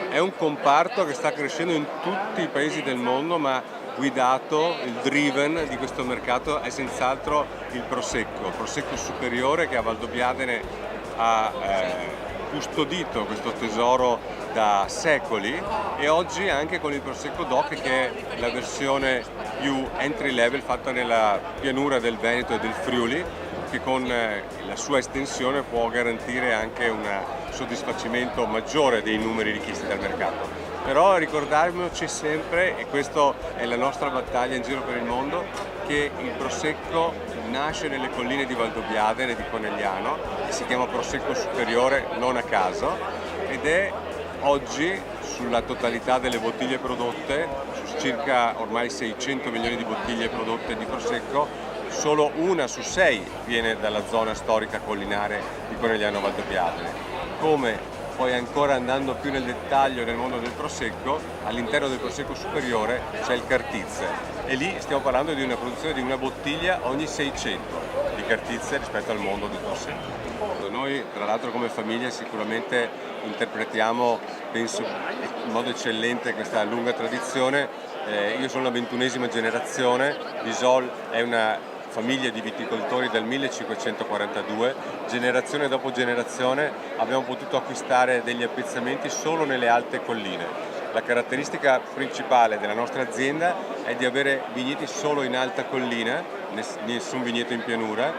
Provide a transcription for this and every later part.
È un comparto che sta crescendo in tutti i paesi del mondo, ma guidato, il driven di questo mercato è senz'altro il Prosecco superiore che a Valdobbiadene ha custodito questo tesoro da secoli, e oggi anche con il Prosecco DOC, che è la versione più entry level fatta nella pianura del Veneto e del Friuli, che con la sua estensione può garantire anche un soddisfacimento maggiore dei numeri richiesti dal mercato. Però ricordiamoci sempre, e questa è la nostra battaglia in giro per il mondo, che il Prosecco nasce nelle colline di Valdobbiadene e di Conegliano e si chiama Prosecco superiore non a caso, ed è oggi sulla totalità delle bottiglie prodotte, su circa ormai 600 milioni di bottiglie prodotte di Prosecco, solo una su 6 viene dalla zona storica collinare di Conegliano Valdobbiadene. Come poi, ancora andando più nel dettaglio nel mondo del Prosecco, all'interno del Prosecco superiore c'è il Cartizze, e lì stiamo parlando di una produzione di una bottiglia ogni 600 di Cartizze rispetto al mondo del Prosecco. Noi tra l'altro come famiglia sicuramente interpretiamo, penso in modo eccellente, questa lunga tradizione. Io sono la 21esima generazione, Visol è una famiglia di viticoltori dal 1542, generazione dopo generazione abbiamo potuto acquistare degli appezzamenti solo nelle alte colline. La caratteristica principale della nostra azienda è di avere vigneti solo in alta collina, nessun vigneto in pianura,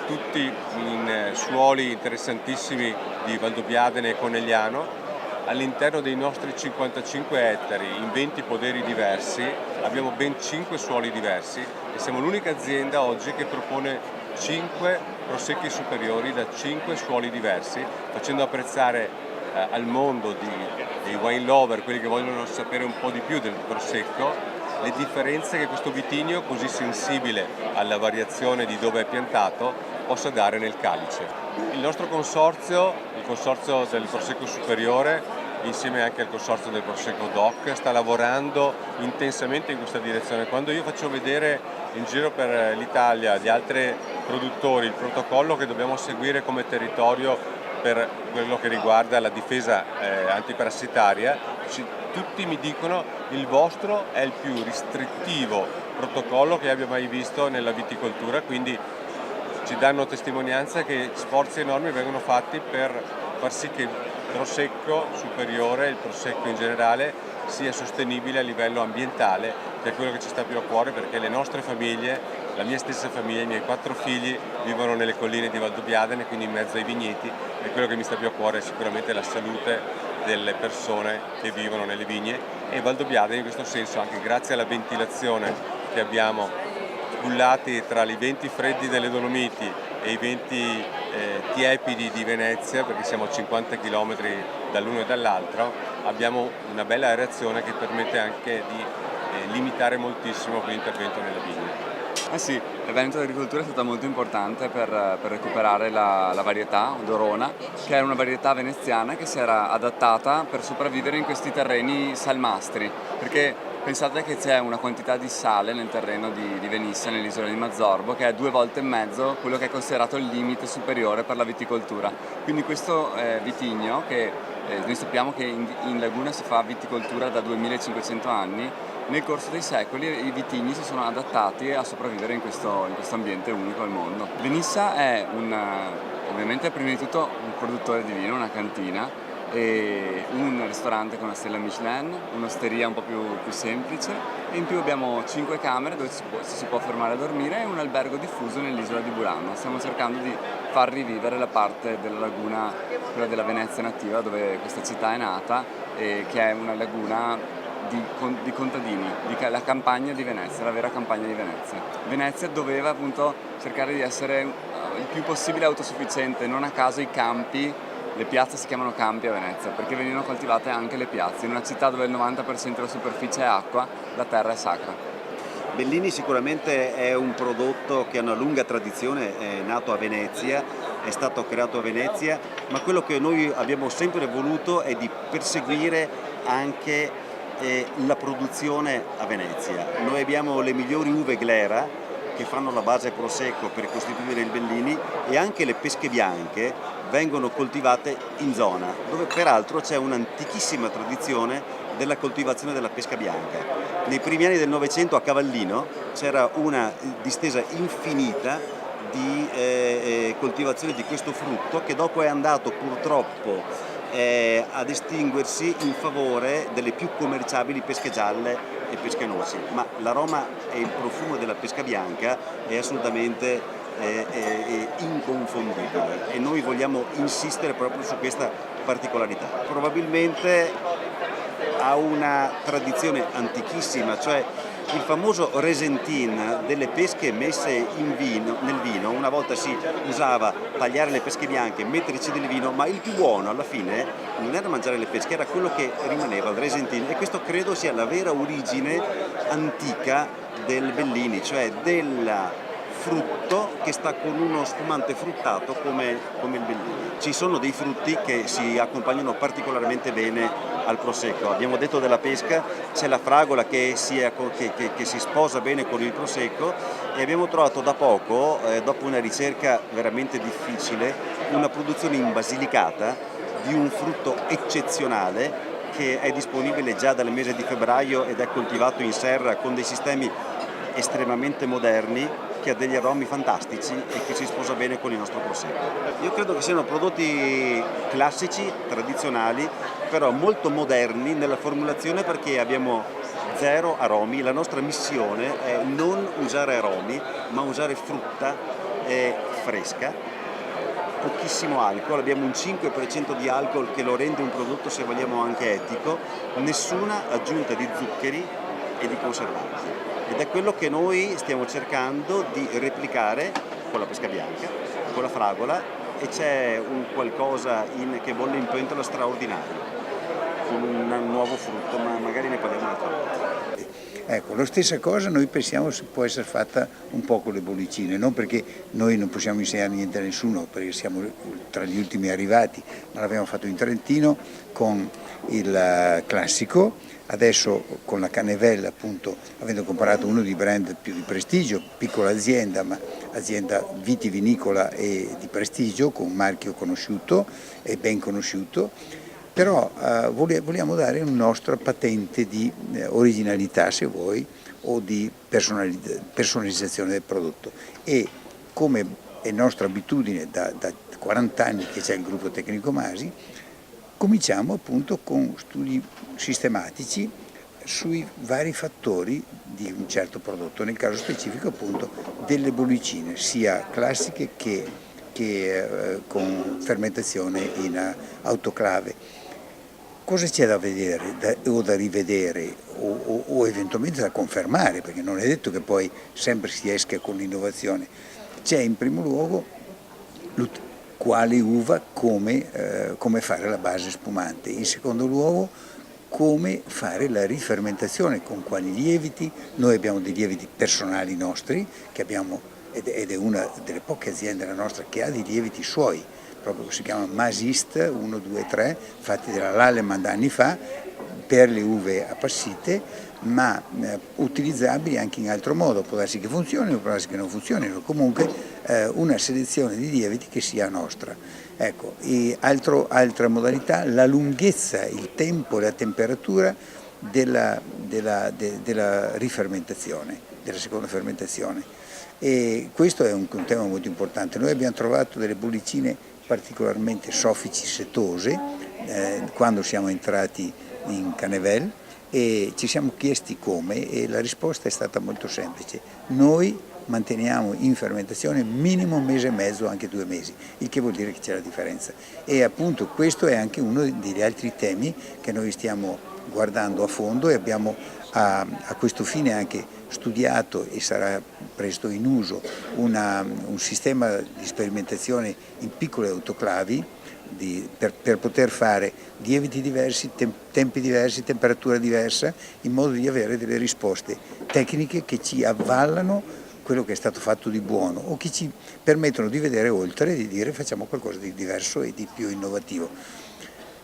tutti in suoli interessantissimi di Valdobbiadene e Conegliano. All'interno dei nostri 55 ettari, in 20 poderi diversi, abbiamo ben 5 suoli diversi e siamo l'unica azienda oggi che propone 5 prosecchi superiori da 5 suoli diversi, facendo apprezzare al mondo dei wine lover, quelli che vogliono sapere un po' di più del Prosecco, le differenze che questo vitigno, così sensibile alla variazione di dove è piantato, possa dare nel calice. Il nostro consorzio, il consorzio del Prosecco superiore, insieme anche al consorzio del Prosecco DOC, sta lavorando intensamente in questa direzione. Quando io faccio vedere in giro per l'Italia agli altri produttori il protocollo che dobbiamo seguire come territorio per quello che riguarda la difesa antiparassitaria, tutti mi dicono: il vostro è il più restrittivo protocollo che abbia mai visto nella viticoltura, quindi ci danno testimonianza che sforzi enormi vengono fatti per far sì che il Prosecco superiore, il Prosecco in generale, sia sostenibile a livello ambientale, che è quello che ci sta più a cuore, perché le nostre famiglie, la mia stessa famiglia, i miei 4 figli vivono nelle colline di Valdobbiadene, quindi in mezzo ai vigneti, e quello che mi sta più a cuore è sicuramente la salute delle persone che vivono nelle vigne, e Valdobbiadene in questo senso, anche grazie alla ventilazione che abbiamo cullati tra i venti freddi delle Dolomiti e i venti tiepidi di Venezia, perché siamo a 50 km dall'uno e dall'altro, abbiamo una bella aerazione che permette anche di limitare moltissimo l'intervento nelle vigne. Eh sì, il Veneto dell'agricoltura è stata molto importante per recuperare la varietà d'Orona, che è una varietà veneziana che si era adattata per sopravvivere in questi terreni salmastri, perché pensate che c'è una quantità di sale nel terreno di Venissa, nell'isola di Mazzorbo, che è 2 volte e mezzo quello che è considerato il limite superiore per la viticoltura. Quindi questo vitigno, che noi sappiamo che in laguna si fa viticoltura da 2500 anni, nel corso dei secoli i vitigni si sono adattati a sopravvivere in questo ambiente unico al mondo. Venissa è ovviamente prima di tutto un produttore di vino, una cantina, e un ristorante con una stella Michelin, un'osteria un po' più semplice, e in più abbiamo 5 camere dove si può fermare a dormire e un albergo diffuso nell'isola di Burano. Stiamo cercando di far rivivere la parte della laguna, quella della Venezia nativa, dove questa città è nata, e che è una laguna di contadini, la campagna di Venezia, la vera campagna di Venezia. Venezia doveva appunto cercare di essere il più possibile autosufficiente, non a caso i campi, le piazze si chiamano campi a Venezia, perché venivano coltivate anche le piazze. In una città dove il 90% della superficie è acqua, la terra è sacra. Bellini sicuramente è un prodotto che ha una lunga tradizione, è nato a Venezia, è stato creato a Venezia, ma quello che noi abbiamo sempre voluto è di perseguire anche la produzione a Venezia. Noi abbiamo le migliori uve Glera che fanno la base prosecco per costituire il Bellini, e anche le pesche bianche vengono coltivate in zona, dove peraltro c'è un'antichissima tradizione della coltivazione della pesca bianca. Nei primi anni del Novecento a Cavallino c'era una distesa infinita di coltivazione di questo frutto, che dopo è andato purtroppo ad estinguersi in favore delle più commerciabili pesche gialle e pesche noci, ma l'aroma e il profumo della pesca bianca è assolutamente inconfondibile, e noi vogliamo insistere proprio su questa particolarità. Probabilmente ha una tradizione antichissima, cioè il famoso resentin delle pesche messe nel vino. Una volta si usava tagliare le pesche bianche, metterci del vino, ma il più buono alla fine non era mangiare le pesche, era quello che rimaneva, il resentin, e questo credo sia la vera origine antica del Bellini, cioè del frutto che sta con uno spumante fruttato come il Bellini. Ci sono dei frutti che si accompagnano particolarmente bene al prosecco. Abbiamo detto della pesca, c'è la fragola che si sposa bene con il prosecco, e abbiamo trovato da poco, dopo una ricerca veramente difficile, una produzione in Basilicata di un frutto eccezionale che è disponibile già dal mese di febbraio ed è coltivato in serra con dei sistemi estremamente moderni, che ha degli aromi fantastici e che si sposa bene con il nostro prosecco. Io credo che siano prodotti classici, tradizionali, però molto moderni nella formulazione, perché abbiamo zero aromi. La nostra missione è non usare aromi, ma usare frutta fresca, pochissimo alcol, abbiamo un 5% di alcol che lo rende un prodotto, se vogliamo, anche etico, nessuna aggiunta di zuccheri e di conservanti. Ed è quello che noi stiamo cercando di replicare con la pesca bianca, con la fragola, e c'è un qualcosa che bolle in pentola straordinario, con un nuovo frutto, ma magari ne parliamo un'altra volta. Ecco, la stessa cosa noi pensiamo può essere fatta un po' con le bollicine, non perché noi non possiamo insegnare niente a nessuno, perché siamo tra gli ultimi arrivati, ma l'abbiamo fatto in Trentino con il classico. Adesso con la Cannevella, appunto, avendo comprato uno dei brand più di prestigio, piccola azienda, ma azienda vitivinicola e di prestigio, con un marchio conosciuto e ben conosciuto, però vogliamo dare una nostra patente di originalità, se vuoi, o di personalizzazione del prodotto. E come è nostra abitudine da 40 anni che c'è il gruppo tecnico Masi, cominciamo appunto con studi sistematici sui vari fattori di un certo prodotto, nel caso specifico appunto delle bollicine, sia classiche che con fermentazione in autoclave. Cosa c'è da vedere o da rivedere o eventualmente da confermare, perché non è detto che poi sempre si esca con l'innovazione. C'è in primo luogo quale uva, come fare la base spumante, in secondo luogo come fare la rifermentazione, con quali lieviti. Noi abbiamo dei lieviti personali nostri, che abbiamo, ed è una delle poche aziende la nostra che ha dei lieviti suoi, proprio si chiama Masist 1, 2, 3, fatti dalla Lallemand anni fa, per le uve appassite, ma utilizzabili anche in altro modo. Può darsi che funzionino, può darsi che non funzionino, comunque una selezione di lieviti che sia nostra. Ecco, e altra modalità, la lunghezza, il tempo, la temperatura della rifermentazione, della seconda fermentazione. E questo è un tema molto importante. Noi abbiamo trovato delle bollicine particolarmente soffici, setose, quando siamo entrati in Cannevel, e ci siamo chiesti come, e la risposta è stata molto semplice. Noi manteniamo in fermentazione minimo un mese e mezzo, anche 2 mesi, il che vuol dire che c'è la differenza. E appunto questo è anche uno degli altri temi che noi stiamo guardando a fondo, e abbiamo a questo fine anche studiato, e sarà presto in uso, un sistema di sperimentazione in piccole autoclavi per poter fare lieviti diversi, tempi diversi, temperatura diversa, in modo di avere delle risposte tecniche che ci avvallano quello che è stato fatto di buono, o che ci permettono di vedere oltre e di dire facciamo qualcosa di diverso e di più innovativo.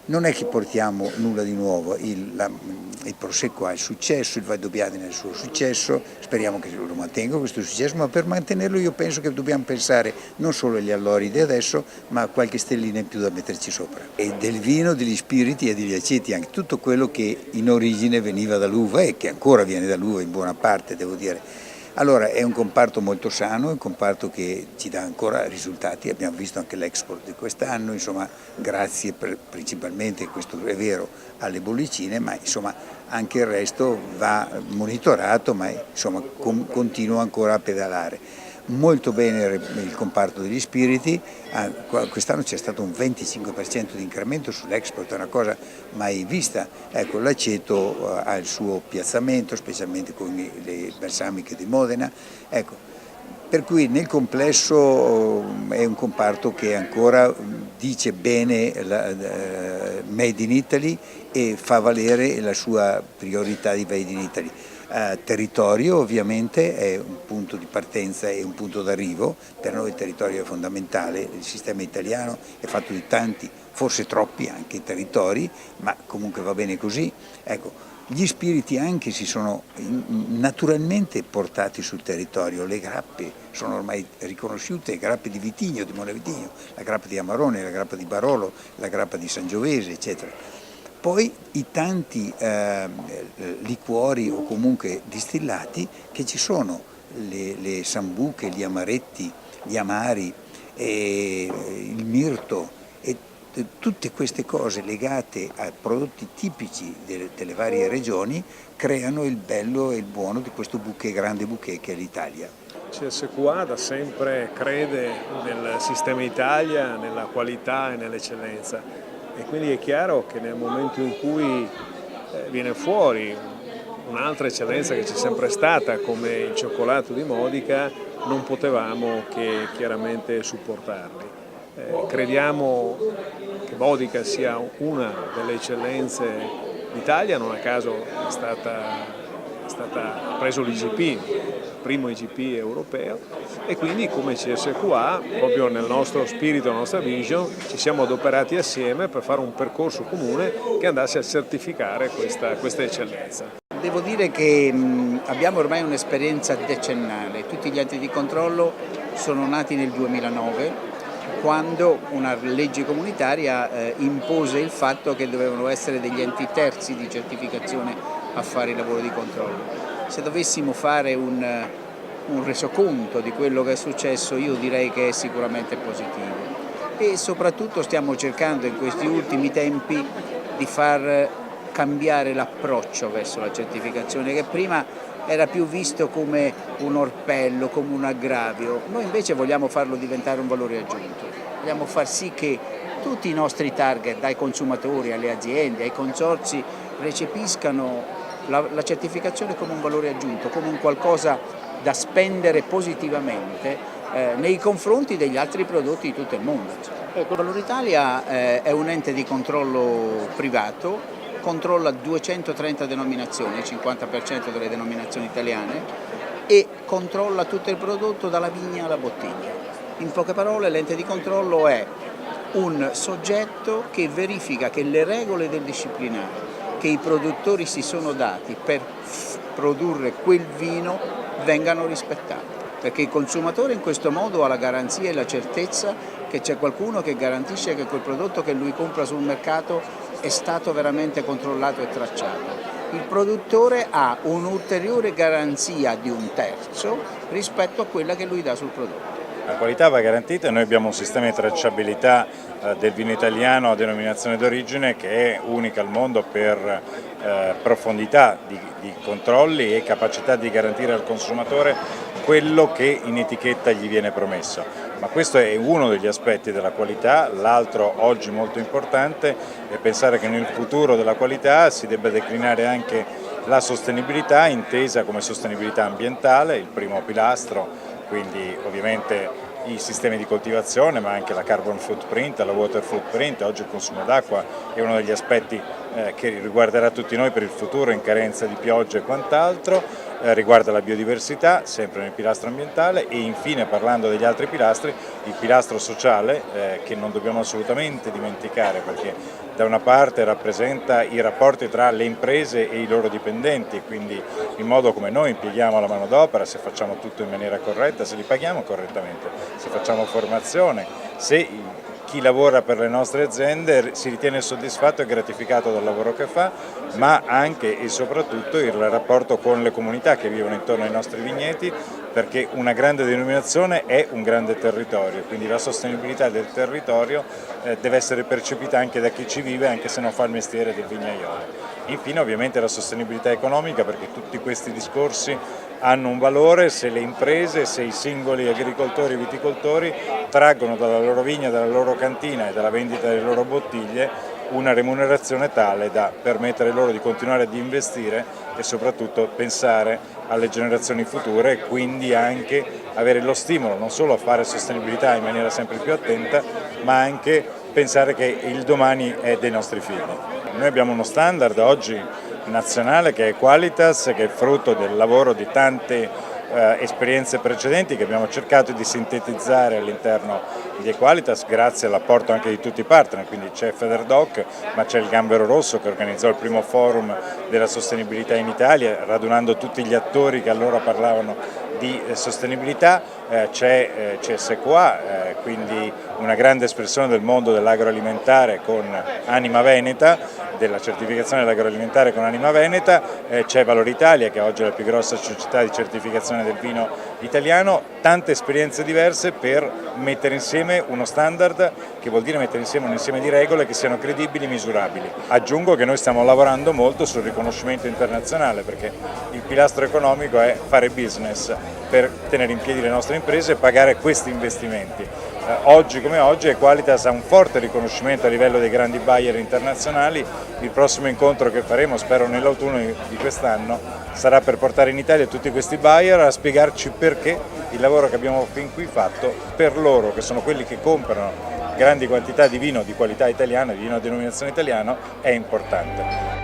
non è che portiamo nulla di nuovo, il Prosecco ha il successo, il Valdobbiadene ha il suo successo, speriamo che lo mantenga questo successo, ma per mantenerlo io penso che dobbiamo pensare non solo agli allori di adesso, ma a qualche stellina in più da metterci sopra. E del vino, degli spiriti e degli aceti, anche tutto quello che in origine veniva dall'uva e che ancora viene dall'uva in buona parte, devo dire. Allora è un comparto molto sano, è un comparto che ci dà ancora risultati, abbiamo visto anche l'export di quest'anno, insomma grazie principalmente, questo è vero, alle bollicine, ma insomma anche il resto va monitorato, ma insomma continua ancora a pedalare. Molto bene il comparto degli spiriti, quest'anno c'è stato un 25% di incremento sull'export, è una cosa mai vista. Ecco, l'aceto ha il suo piazzamento, specialmente con le balsamiche di Modena. Ecco, per cui nel complesso è un comparto che ancora dice bene Made in Italy e fa valere la sua priorità di Made in Italy. Territorio ovviamente è un punto di partenza e un punto d'arrivo, per noi il territorio è fondamentale, il sistema italiano è fatto di tanti, forse troppi anche territori, ma comunque va bene così. Ecco, gli spiriti anche si sono naturalmente portati sul territorio, le grappe sono ormai riconosciute, le grappe di Vitigno, di Monavitigno, la grappa di Amarone, la grappa di Barolo, la grappa di Sangiovese, eccetera. Poi i tanti liquori o comunque distillati che ci sono, le sambuche, gli amaretti, gli amari, il mirto e tutte queste cose legate a prodotti tipici delle varie regioni creano il bello e il buono di questo grande bouquet che è l'Italia. CSQA da sempre crede nel sistema Italia, nella qualità e nell'eccellenza. E quindi è chiaro che nel momento in cui viene fuori un'altra eccellenza che c'è sempre stata come il cioccolato di Modica, non potevamo che chiaramente supportarli. Crediamo che Modica sia una delle eccellenze d'Italia, non a caso è stata preso l'IGP, primo IGP europeo, e quindi come CSQA, proprio nel nostro spirito, nella nostra vision, ci siamo adoperati assieme per fare un percorso comune che andasse a certificare questa eccellenza. Devo dire che abbiamo ormai un'esperienza decennale, tutti gli enti di controllo sono nati nel 2009, quando una legge comunitaria impose il fatto che dovevano essere degli enti terzi di certificazione a fare il lavoro di controllo. Se dovessimo fare un resoconto di quello che è successo, io direi che è sicuramente positivo e soprattutto stiamo cercando in questi ultimi tempi di far cambiare l'approccio verso la certificazione, che prima era più visto come un orpello, come un aggravio. Noi invece vogliamo farlo diventare un valore aggiunto, vogliamo far sì che tutti i nostri target, dai consumatori alle aziende, ai consorzi, recepiscano la certificazione come un valore aggiunto, come un qualcosa da spendere positivamente nei confronti degli altri prodotti di tutto il mondo. Valore Italia è un ente di controllo privato, controlla 230 denominazioni, il 50% delle denominazioni italiane, e controlla tutto il prodotto dalla vigna alla bottiglia. In poche parole l'ente di controllo è un soggetto che verifica che le regole del disciplinare che i produttori si sono dati per produrre quel vino vengano rispettate, perché il consumatore in questo modo ha la garanzia e la certezza che c'è qualcuno che garantisce che quel prodotto che lui compra sul mercato è stato veramente controllato e tracciato. Il produttore ha un'ulteriore garanzia di un terzo rispetto a quella che lui dà sul prodotto. La qualità va garantita e noi abbiamo un sistema di tracciabilità del vino italiano a denominazione d'origine che è unica al mondo per profondità di controlli e capacità di garantire al consumatore quello che in etichetta gli viene promesso. Ma questo è uno degli aspetti della qualità, l'altro oggi molto importante è pensare che nel futuro della qualità si debba declinare anche la sostenibilità intesa come sostenibilità ambientale, il primo pilastro, quindi ovviamente i sistemi di coltivazione ma anche la carbon footprint, la water footprint. Oggi il consumo d'acqua è uno degli aspetti che riguarderà tutti noi per il futuro in carenza di piogge e quant'altro, riguarda la biodiversità sempre nel pilastro ambientale e infine, parlando degli altri pilastri, il pilastro sociale che non dobbiamo assolutamente dimenticare, perché da una parte rappresenta i rapporti tra le imprese e i loro dipendenti, quindi il modo come noi impieghiamo la manodopera, se facciamo tutto in maniera corretta, se li paghiamo correttamente, se facciamo formazione, se chi lavora per le nostre aziende si ritiene soddisfatto e gratificato dal lavoro che fa, ma anche e soprattutto il rapporto con le comunità che vivono intorno ai nostri vigneti, perché una grande denominazione è un grande territorio, quindi la sostenibilità del territorio deve essere percepita anche da chi ci vive, anche se non fa il mestiere del vignaiolo. Infine ovviamente la sostenibilità economica, perché tutti questi discorsi hanno un valore se le imprese, se i singoli agricoltori e viticoltori traggono dalla loro vigna, dalla loro cantina e dalla vendita delle loro bottiglie una remunerazione tale da permettere loro di continuare ad investire e soprattutto pensare alle generazioni future e quindi anche avere lo stimolo non solo a fare sostenibilità in maniera sempre più attenta, ma anche pensare che il domani è dei nostri figli. Noi abbiamo uno standard oggi nazionale che è Qualitas, che è frutto del lavoro di tante esperienze precedenti che abbiamo cercato di sintetizzare all'interno di Equalitas grazie all'apporto anche di tutti i partner, quindi c'è Federdoc, ma c'è il Gambero Rosso che organizzò il primo forum della sostenibilità in Italia, radunando tutti gli attori che allora parlavano di sostenibilità, c'è CSQA, quindi una grande espressione del mondo dell'agroalimentare con Anima Veneta, della certificazione dell'agroalimentare con Anima Veneta, c'è Valore Italia che oggi è la più grossa società di certificazione del vino italiano, tante esperienze diverse per mettere insieme uno standard che vuol dire mettere insieme un insieme di regole che siano credibili e misurabili. Aggiungo che noi stiamo lavorando molto sul riconoscimento internazionale perché il pilastro economico è fare business per tenere in piedi le nostre imprese e pagare questi investimenti. Oggi come oggi Equalitas ha un forte riconoscimento a livello dei grandi buyer internazionali, il prossimo incontro che faremo, spero nell'autunno di quest'anno, sarà per portare in Italia tutti questi buyer a spiegarci perché il lavoro che abbiamo fin qui fatto per loro, che sono quelli che comprano grandi quantità di vino di qualità italiana, di vino a denominazione italiana, è importante.